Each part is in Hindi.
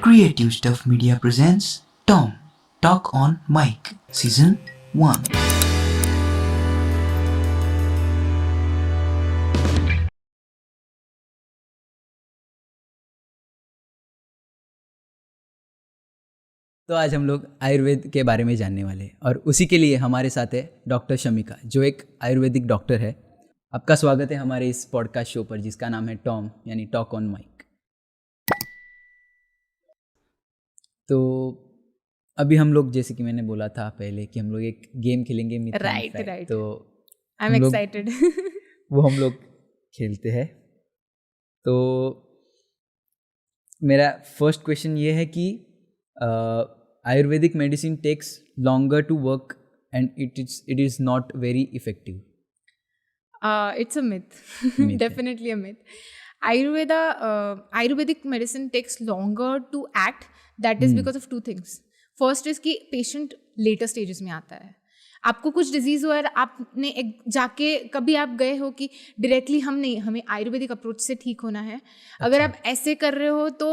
Creative Stuff Media presents Tom Talk on Mic Season 1. तो आज हम लोग आयुर्वेद के बारे में जानने वाले हैं और उसी के लिए हमारे साथ है डॉक्टर शमिका, जो एक आयुर्वेदिक डॉक्टर है। आपका स्वागत है हमारे इस पॉडकास्ट शो पर, जिसका नाम है टॉम यानी टॉक ऑन माइक। तो अभी हम लोग, जैसे कि मैंने बोला था पहले, कि हम लोग एक गेम खेलेंगे मिथ एंड फैक्ट। right. तो I'm हम लोग- excited. वो हम लोग खेलते हैं। तो मेरा फर्स्ट क्वेश्चन ये है कि Ayurvedic medicine takes longer to work and it is not very effective. It's a myth. Myth, Definitely a myth. Ayurvedic medicine takes longer to act. That is because of two things. First is कि patient later stages में आता है। आपको कुछ डिजीज हुआ है, आपने एक जाके कभी आप गए हो कि डायरेक्टली हमें आयुर्वेदिक अप्रोच से ठीक होना है। अगर आप ऐसे कर रहे हो तो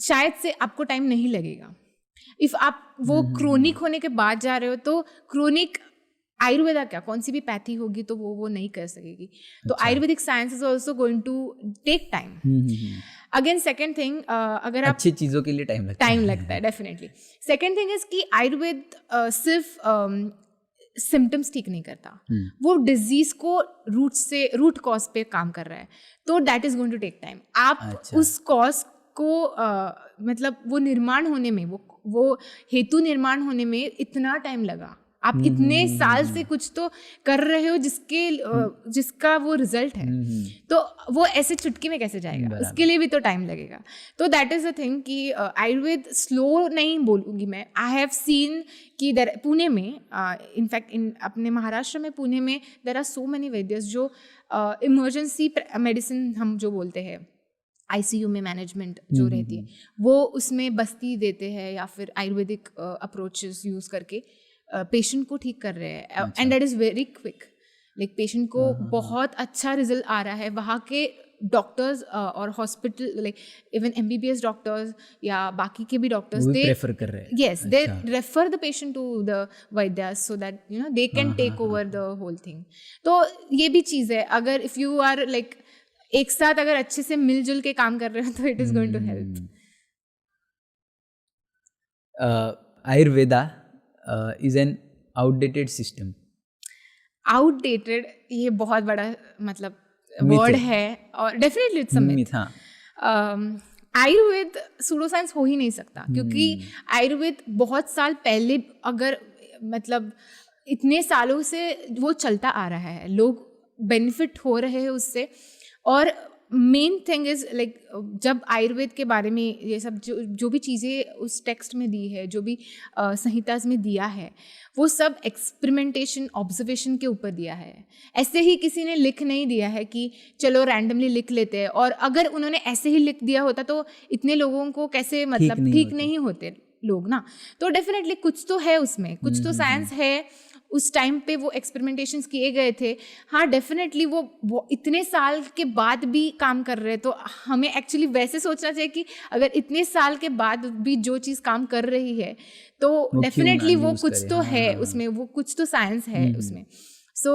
शायद से आपको टाइम नहीं लगेगा। इफ आप वो क्रोनिक होने के बाद जा रहे हो तो क्रोनिक आयुर्वेदा क्या, कौन सी भी पैथी होगी तो वो नहीं कर सकेगी। तो Ayurvedic science is also going to take time. Again second thing, अगर आप अच्छी चीज़ों के लिए टाइम लगता है। डेफिनेटली। सेकेंड थिंग इज कि आयुर्वेद सिर्फ सिम्टम्स ठीक नहीं करता, वो डिजीज को रूट कॉज पे काम कर रहा है। तो that is going to take time. आप उस कॉज को मतलब वो निर्माण होने में, वो हेतु निर्माण होने में इतना टाइम लगा। आप इतने साल से कुछ तो कर रहे हो जिसका वो रिजल्ट है, तो वो ऐसे चुटकी में कैसे जाएगा? उसके लिए भी तो टाइम लगेगा। तो दैट इज अ थिंग कि आयुर्वेद स्लो नहीं बोलूँगी मैं। आई हैव सीन कि पुणे में, इनफैक्ट अपने महाराष्ट्र में, पुणे में देर आर सो मेनी वैद्यस जो इमरजेंसी मेडिसिन हम जो बोलते हैं, ICU में मैनेजमेंट जो रहती है, वो उसमें बस्ती देते हैं या फिर आयुर्वेदिक अप्रोचेस यूज़ करके पेशेंट को ठीक कर रहे हैं। And that is very quick. Like patient को बहुत अच्छा रिजल्ट आ रहा है। वहाँ के डॉक्टर्स और hospital, like even MBBS doctors या बाकी के भी डॉक्टर्स, दे प्रेफर कर रहे हैं। Yes, they refer the patient to the वैद्यास so that they can take over the whole thing. तो ये भी चीज़ है। अगर इफ़ यू आर लाइक एक साथ अगर अच्छे से मिलजुल के काम कर रहे हो तो it is going to help. Ayurveda is an outdated system. Outdated ये बहुत बड़ा मतलब वर्ड है और definitely it's a myth. Ayurveda pseudo science हो ही नहीं सकता, क्योंकि आयुर्वेद बहुत साल पहले, अगर मतलब इतने सालों से वो चलता आ रहा है, लोग बेनिफिट हो रहे हैं उससे। और मेन थिंग इज लाइक, जब आयुर्वेद के बारे में ये सब जो भी चीज़ें उस टेक्स्ट में दी है, जो भी संहिताज में दिया है, वो सब एक्सपेरिमेंटेशन, ऑब्जर्वेशन के ऊपर दिया है। ऐसे ही किसी ने लिख नहीं दिया है कि चलो रैंडमली लिख लेते हैं। और अगर उन्होंने ऐसे ही लिख दिया होता तो इतने लोगों को कैसे, मतलब ठीक नहीं होते लोग ना। तो डेफिनेटली कुछ तो है उसमें, कुछ तो साइंस है। उस टाइम पे वो एक्सपेरिमेंटेशंस किए गए थे। हाँ, डेफिनेटली वो इतने साल के बाद भी काम कर रहे हैं। तो हमें एक्चुअली वैसे सोचना चाहिए कि अगर इतने साल के बाद भी जो चीज़ काम कर रही है तो डेफिनेटली वो कुछ तो है उसमें, वो कुछ तो साइंस है उसमें। So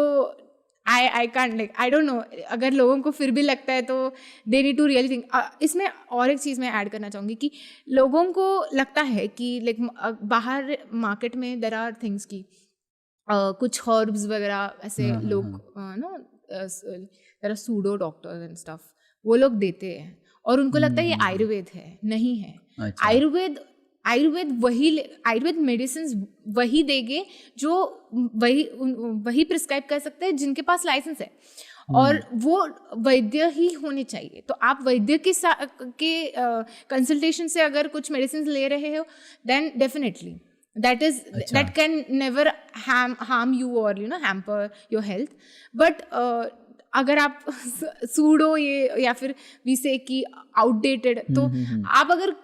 I can't, like I don't know, अगर लोगों को फिर भी लगता है तो they need to really think. इसमें और एक चीज़ मैं ऐड करना चाहूँगी कि लोगों को लगता है कि लाइक बाहर मार्केट में देयर आर थिंग्स की कुछ हर्ब्स वगैरह ऐसे लोग there are pseudo doctors and stuff, वो लोग देते हैं और उनको लगता है ये आयुर्वेद है। नहीं है। आयुर्वेद मेडिसिन वही देंगे जो वही प्रिस्क्राइब कर सकते हैं जिनके पास लाइसेंस है, और वो वैद्य ही होने चाहिए। तो आप वैद्य के कंसल्टेशन से अगर कुछ मेडिसिन ले रहे हो, then definitely that can never harm you or hamper your health. But अगर आप सूडो ये या फिर वी से कि आउटडेटेड, तो आप अगर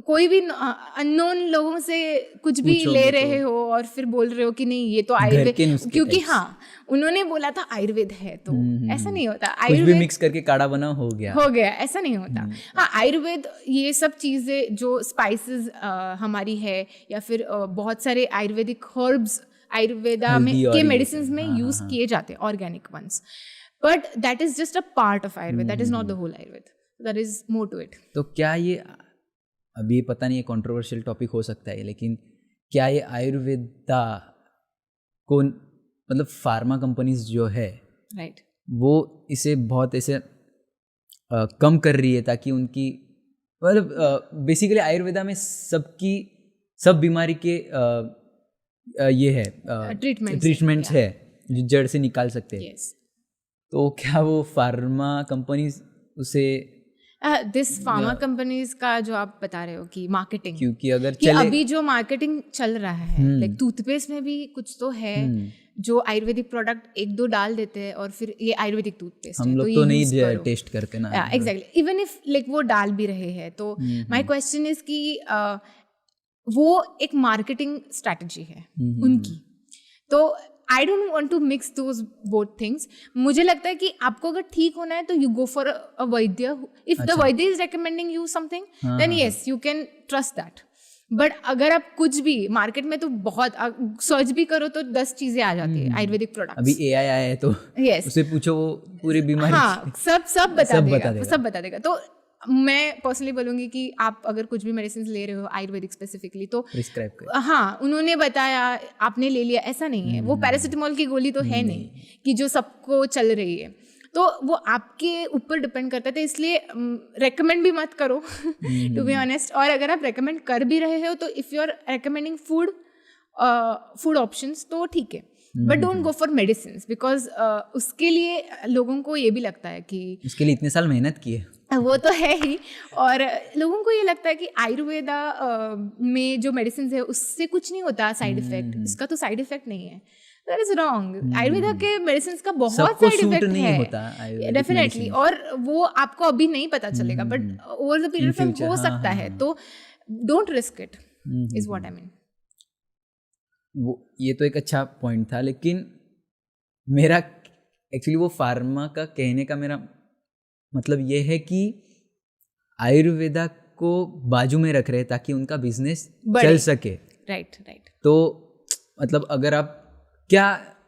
कोई भी अननोन लोगों से कुछ भी ले रहे हो और फिर बोल रहे हो कि नहीं ये तो आयुर्वेद, क्योंकि हाँ उन्होंने बोला था आयुर्वेद है, तो ऐसा नहीं होता। कुछ भी मिक्स करके काढ़ा बना हो गया, ऐसा नहीं होता। हाँ आयुर्वेद ये सब चीज़ें जो स्पाइसेस हमारी है या फिर बहुत सारे आयुर्वेदिक हर्ब्स आयुर्वेदा में के मेडिसिन में यूज किए जाते हैं, organic ones, but that is just a part of Ayurveda, that is not the whole Ayurveda, that is more to it. तो क्या ये अभी पता नहीं, ये कंट्रोवर्शियल टॉपिक हो सकता है, लेकिन क्या ये आयुर्वेदा को मतलब फार्मा कंपनीज जो है राइट वो इसे बहुत ऐसे कम कर रही है ताकि उनकी मतलब बेसिकली आयुर्वेदा में सब बीमारी के ये है ट्रीटमेंट्स है जो जड़ से निकाल सकते हैं। yes. तो क्या वो फार्मा कंपनीज उसे दिस फार्मा कंपनीज का जो आप बता रहे हो कि मार्केटिंग, क्योंकि अगर कि अभी जो मार्केटिंग चल रहा है लाइक टूथपेस्ट में भी कुछ तो है जो आयुर्वेदिक प्रोडक्ट एक दो डाल देते हैं और फिर ये आयुर्वेदिक टूथपेस्ट हम लोग तो नहीं टेस्ट करते ना, एग्जैक्टली, इवन इफ लाइक वो डाल भी रहे हैं तो माय क्वेश्चन इज कि वो एक मार्केटिंग स्ट्रैटेजी है उनकी, तो I don't want to mix those both things. मुझे लगता है कि आपको अगर ठीक होना है तो you go for a vaidya, if the vaidya is recommending you something then yes you can trust that, but अगर आप कुछ भी मार्केट में तो बहुत सर्च भी करो तो 10 चीजें आ जाती है आयुर्वेदिक प्रोडक्ट्स। अभी AI आया है तो yes. उसे पूछो वो पूरी बीमारी हाँ सब बता देगा। तो मैं पर्सनली बोलूँगी कि आप अगर कुछ भी मेडिसिन ले रहे हो आयुर्वेदिक स्पेसिफिकली तो प्रिस्क्राइब करें, हाँ उन्होंने बताया आपने ले लिया, ऐसा नहीं है। वो पैरासिटामोल की गोली तो है नहीं कि जो सबको चल रही है, तो वो आपके ऊपर डिपेंड करता है, इसलिए रेकमेंड भी मत करो टू बी ऑनेस्ट। और अगर आप रेकमेंड कर भी रहे हो तो if you are recommending food options तो ठीक है, but don't go for medicine because उसके लिए लोगों को ये भी लगता है कि उसके लिए इतने साल मेहनत की है, वो तो है ही, और लोगों को ये लगता है कि आयुर्वेदा में जो मेडिसिन है उससे कुछ नहीं होता साइड इफेक्ट, इसका तो साइड इफेक्ट नहीं है। That is wrong. आयुर्वेदा के मेडिसिन का बहुत साइड इफेक्ट है डेफिनेटली, और वो आपको अभी नहीं पता चलेगा बट ओवर द पीरियड में हो सकता है, तो don't risk it is what I mean. वो ये तो एक अच्छा पॉइंट था, लेकिन मेरा एक्चुअली वो फार्मा का कहने का मेरा मतलब ये है कि आयुर्वेदा को बाजू में रख रहे हैं ताकि उनका बिजनेस चल सके। राइट। तो मतलब अगर आप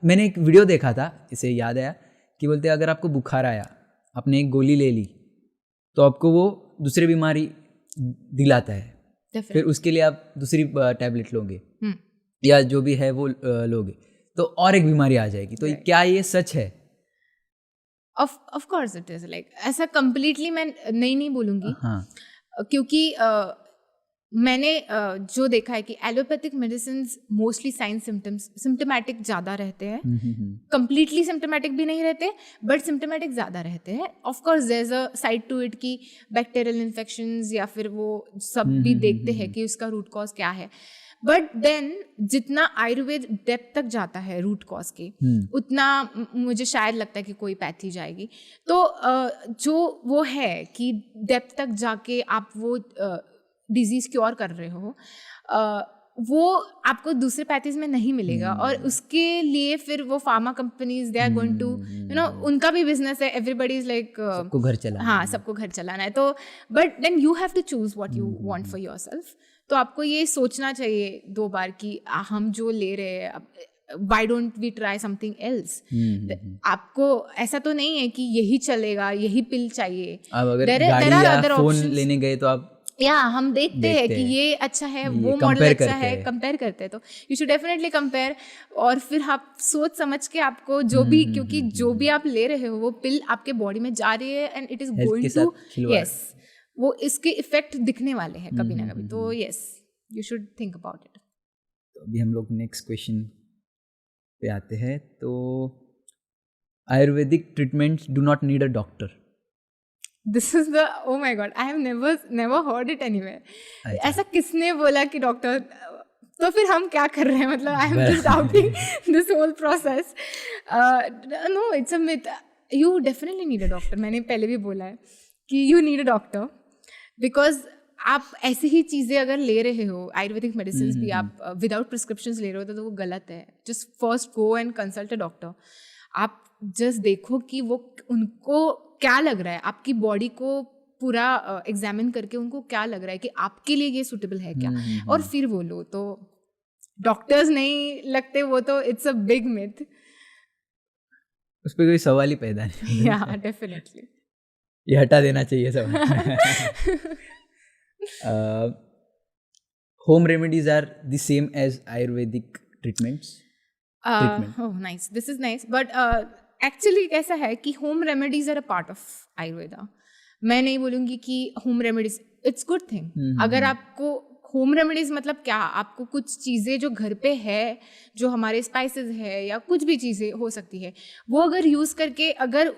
मैंने एक वीडियो देखा था, इसे याद आया कि बोलते अगर आपको बुखार आया, आपने एक गोली ले ली तो आपको वो दूसरी बीमारी दिलाता है, फिर उसके लिए आप दूसरी टैबलेट लोगे या जो भी है वो लोगे तो और एक बीमारी आ जाएगी। तो क्या ये सच है? Of course it is like, ऐसा कंप्लीटली मैं नहीं बोलूँगी, क्योंकि मैंने जो देखा है कि allopathic medicine mostly sign symptomatic ज़्यादा रहते हैं, कंप्लीटली सिम्टोमेटिक भी नहीं रहते बट सिम्टोमेटिक ज़्यादा रहते हैं। Of course there is a side to it कि बैक्टीरियल इन्फेक्शंस या फिर वो सब भी देखते हैं कि उसका रूट कॉज क्या है, बट देन जितना आयुर्वेद डेप्थ तक जाता है रूट कॉज के, उतना मुझे शायद लगता है कि कोई पैथी जाएगी। तो जो वो है कि डेप्थ तक जाके आप वो डिजीज क्योर कर रहे हो, वो आपको दूसरे पैथीज में नहीं मिलेगा, और उसके लिए फिर वो pharma companies they are going to उनका भी बिजनेस है, एवरीबडी इज लाइक सबको घर चलाना, हाँ सबको घर चलाना है, तो but then you have to choose what you want for yourself. तो आपको ये सोचना चाहिए 2 बार कि हम जो ले रहे हैं why don't we try something else? आपको ऐसा तो नहीं है कि यही चलेगा, यही पिल चाहिए। अब अगर गाड़ी या फोन लेने गए तो आप हम देखते हैं कि ये अच्छा है, वो मॉडल अच्छा है, कंपेयर करते हैं, तो यू शुड डेफिनेटली कंपेयर, और फिर आप सोच समझ के आपको जो भी, क्योंकि जो भी आप ले रहे हो वो पिल आपके बॉडी में जा रही है and it is going to yes वो इसके इफेक्ट दिखने वाले हैं कभी ना कभी, तो yes you should think about it. तो अभी हम लोग नेक्स्ट क्वेश्चन पे आते हैं। तो Ayurvedic treatments do not need a doctor. This is the oh my God, I have never heard it anywhere. ऐसा किसने बोला कि डॉक्टर, तो फिर हम क्या कर रहे हैं, मतलब I am just doubting this whole process. No it's a myth, you definitely need a doctor. मैंने पहले भी बोला है कि you need a doctor because आप ऐसे ही चीज़ें अगर ले रहे हो, आयुर्वेदिक मेडिसिन भी आप विदाउट प्रिस्क्रिप्शन ले रहे हो तो वो गलत है. Just first go and consult a doctor. आप जस्ट देखो कि वो उनको क्या लग रहा है, आपकी बॉडी को पूरा एग्जामिन करके उनको क्या लग रहा है कि आपके लिए ये सूटेबल है क्या, और फिर वो लो. तो डॉक्टर्स नहीं लगते, वो तो इट्स अ बिग मिथ. उस पर कोई सवाल ही पैदा नहीं. या डेफिनेटली ये हटा देना चाहिए सवाल. Home remedies are the same as Ayurvedic treatments. Nice, this is nice. But actually कैसा है कि home remedies are a part of Ayurveda. मैं नहीं बोलूँगी कि home remedies it's good thing. अगर आपको होम रेमेडीज मतलब क्या, आपको कुछ चीज़ें जो घर पे है, जो हमारे स्पाइसेस है या कुछ भी चीज़ें हो सकती है, वो अगर यूज़ करके अगर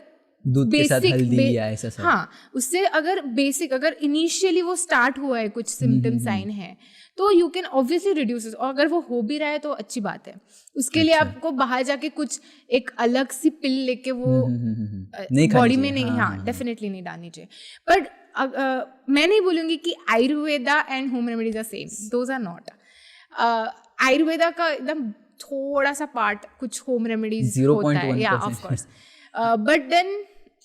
दूध के साथ हल्दी या ऐसा सब, हाँ, उससे अगर बेसिक अगर इनिशियली वो स्टार्ट हुआ है, कुछ सिम्टम साइन है, तो यू कैन ऑब्वियसली रिड्यूस. और अगर वो हो भी रहा है तो अच्छी बात है. उसके लिए आपको बाहर जाके कुछ एक अलग सी पिल लेके वो बॉडी में नहीं, हाँ डेफिनेटली नहीं डालनी चाहिए. बट मैं नहीं बोलूँगी कि Ayurveda and home remedies are same. Those are not. Ayurveda का एकदम थोड़ा सा पार्ट कुछ होम रेमेडीज होता है, या of course. But then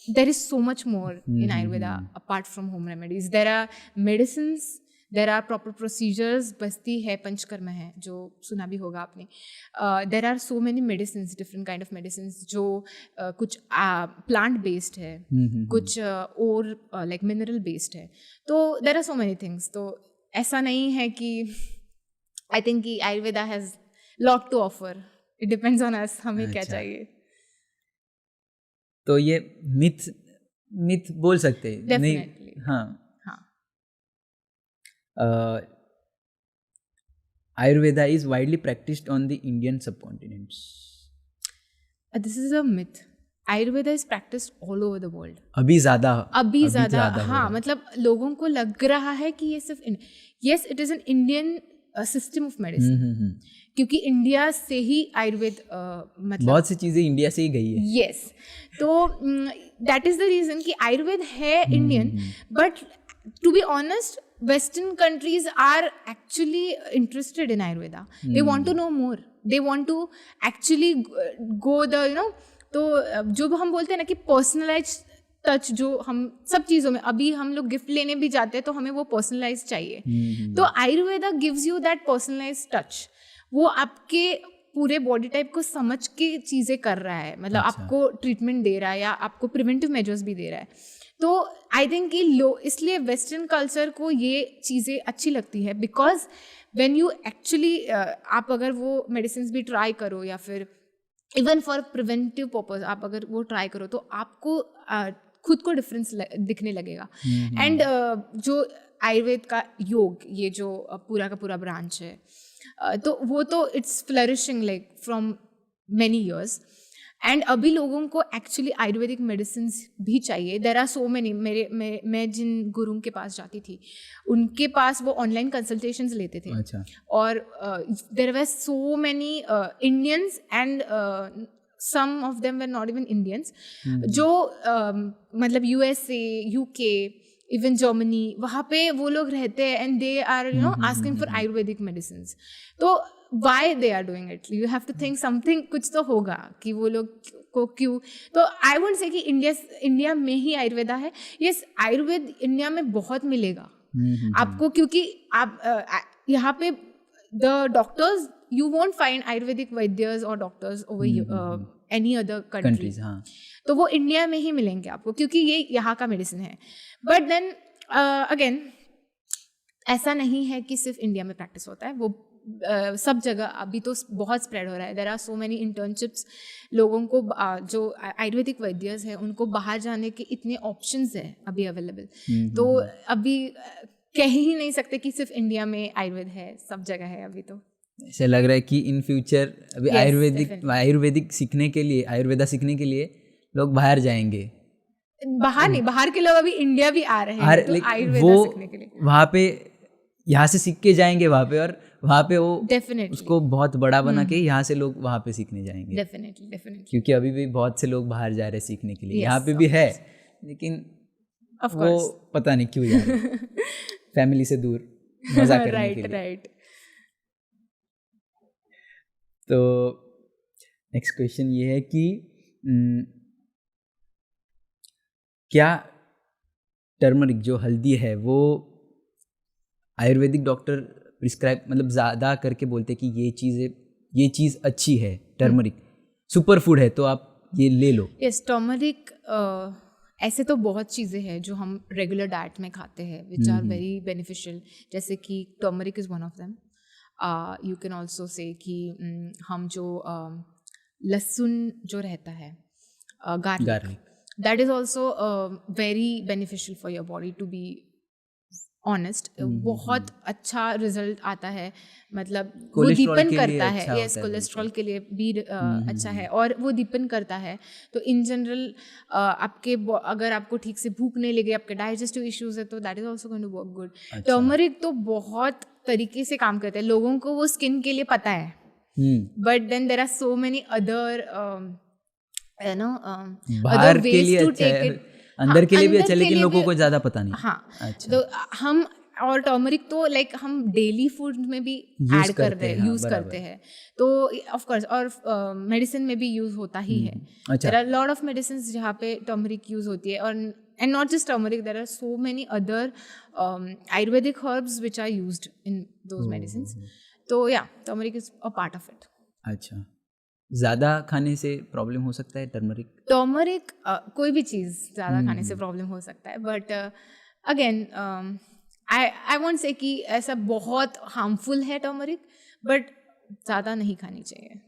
there is so much more in Ayurveda apart from home remedies. There are medicines, there are proper procedures. बस्ती है, पंचकर्म है, जो सुना भी होगा आपने. There are so many medicines, different kind of medicines, जो कुछ plant based है, कुछ और like mineral based है. तो there are so many things. तो ऐसा नहीं है कि I think कि Ayurveda has lot to offer. It depends on us, हमें क्या चाहिए. तो ये मिथ बोल सकते हैं. Definitely. हाँ. Ayurveda is widely practised on the Indian subcontinents. This is a myth. Ayurveda is practised all over the world. अभी ज्यादा. हाँ, मतलब लोगों को लग रहा है कि ये सिर्फ yes it is an Indian system of medicine, क्योंकि इंडिया से ही आयुर्वेद मतलब बहुत सी चीज़ें इंडिया से ही गई है. यस. तो दैट इज द रीजन कि आयुर्वेद है Indian. But to be honest, western countries are actually interested in Ayurveda. They want to know more. They want to actually go the तो जो हम बोलते हैं ना कि पर्सनलाइज टच, जो हम सब चीज़ों में, अभी हम लोग गिफ्ट लेने भी जाते हैं तो हमें वो पर्सनलाइज चाहिए. तो Ayurveda gives you that personalize touch. वो आपके पूरे बॉडी टाइप को समझ के चीज़ें कर रहा है, मतलब आपको ट्रीटमेंट दे रहा है या आपको प्रिवेंटिव मेजर्स भी दे रहा है. तो आई थिंक कि इसलिए वेस्टर्न कल्चर को ये चीज़ें अच्छी लगती है, बिकॉज व्हेन यू एक्चुअली आप अगर वो मेडिसिन भी ट्राई करो या फिर इवन फॉर प्रिवेंटिव पर्पज आप अगर वो ट्राई करो, तो आपको खुद को डिफरेंस दिखने लगेगा. एंड जो आयुर्वेद का योग, ये जो पूरा का पूरा ब्रांच है, तो वो तो it's flourishing like from many years. And अभी लोगों को एक्चुअली आयुर्वेदिक मेडिसिन भी चाहिए. There are so many. मैं जिन गुरुओं के पास जाती थी, उनके पास वो ऑनलाइन कंसल्टेशंस लेते थे. अच्छा. और there were so many Indians and some of them were not even Indians, जो मतलब USA, UK, even Germany, वहाँ पे वो लोग रहते हैं and they are asking for Ayurvedic medicines. तो why they are doing it? You have to think something, कुछ तो होगा कि वो लोग को क्यों. तो I won't say कि इंडिया में ही आयुर्वेदा है. Yes, आयुर्वेद इंडिया में बहुत मिलेगा आपको, क्योंकि आप यहाँ पे the doctors, you won't find Ayurvedic Vaidyas or doctors over any other countries. हाँ. तो वो इंडिया में ही मिलेंगे आपको, क्योंकि ये यहाँ का मेडिसिन है. बट देन अगेन ऐसा नहीं है कि सिर्फ इंडिया में प्रैक्टिस होता है, वो सब जगह अभी तो बहुत स्प्रेड हो रहा है. There are so many internships. लोगों को जो आयुर्वेदिक वैद्यस हैं उनको बाहर जाने के इतने ऑप्शंस हैं अभी अवेलेबल. तो अभी कह ही नहीं सकते कि सिर्फ इंडिया में आयुर्वेद है, सब जगह है अभी. तो ऐसा लग रहा है कि इन फ्यूचर अभी आयुर्वेदिक सीखने के लिए, आयुर्वेदा सीखने के लिए लोग बाहर जाएंगे. बाहर नहीं, बाहर के लोग अभी इंडिया भी आ रहे हैं तो आयुर्वेदा सीखने के लिए. वहाँ पे यहाँ से सीख के जाएंगे वहाँ पे, और वहाँ पे वो डेफिनेटली उसको बहुत बड़ा बना के यहाँ से लोग वहाँ पे सीखने जाएंगे. डेफिनेटली क्योंकि अभी भी बहुत से लोग बाहर जा रहे हैं सीखने के लिए. यहाँ पे भी है, लेकिन वो पता नहीं क्यों जा रहे. फैमिली से दूर मजा करने के राइट लिए। राइट। तो नेक्स्ट क्वेश्चन ये है कि क्या टर्मरिक जो हल्दी है वो आयुर्वेदिक डॉक्टर प्रिस्क्राइब मतलब ज़्यादा करके बोलते हैं कि ये चीज़ अच्छी है, टर्मरिक सुपर फूड है तो आप ये ले लो? यस, टर्मरिक ऐसे तो बहुत चीज़ें हैं जो हम रेगुलर डाइट में खाते हैं विच आर वेरी बेनिफिशियल, जैसे कि turmeric is one of them. You can also say कि हम जो लहसुन जो रहता है, garlic, that is also very beneficial for your body, to be honest. बहुत अच्छा रिजल्ट आता है, मतलब वो दीपन करता है। यस, कोलेस्ट्रॉल के लिए भी अच्छा है और वो दीपन करता है। तो इन जनरल अगर आपको ठीक से भूख नहीं लगे, आपके डाइजेस्टिव इश्यूज है, तो that is also going to work good. Turmeric तो बहुत तरीके से काम करते हैं, लोगों को वो स्किन के लिए पता है, but then there are so many other बाहर के लिए अच्छा है, अंदर के लिए भी अच्छा, लेकिन लोगों को ज़्यादा पता नहीं। हाँ, अच्छा। तो हम और टर्मरिक तो लाइक हम डेली फूड में भी ऐड करते हैं, यूज़ करते हैं, तो ऑफ कोर्स, और मेडिसिन में भी यूज़ होता ही है। There are lot of medicine जहाँ पे टर्मरिक यूज़ होती है, और and not just turmeric, there are so many other Ayurvedic herbs which are used in those medicines. तो yeah, turmeric is a part of it. अच्छा, ज़्यादा खाने से प्रॉब्लम हो सकता है टर्मरिक? टर्मरिक कोई भी चीज़ ज़्यादा खाने से प्रॉब्लम हो सकता है, but again I won't say कि ऐसा बहुत हार्मफुल है टर्मरिक, बट ज़्यादा नहीं खानी चाहिए।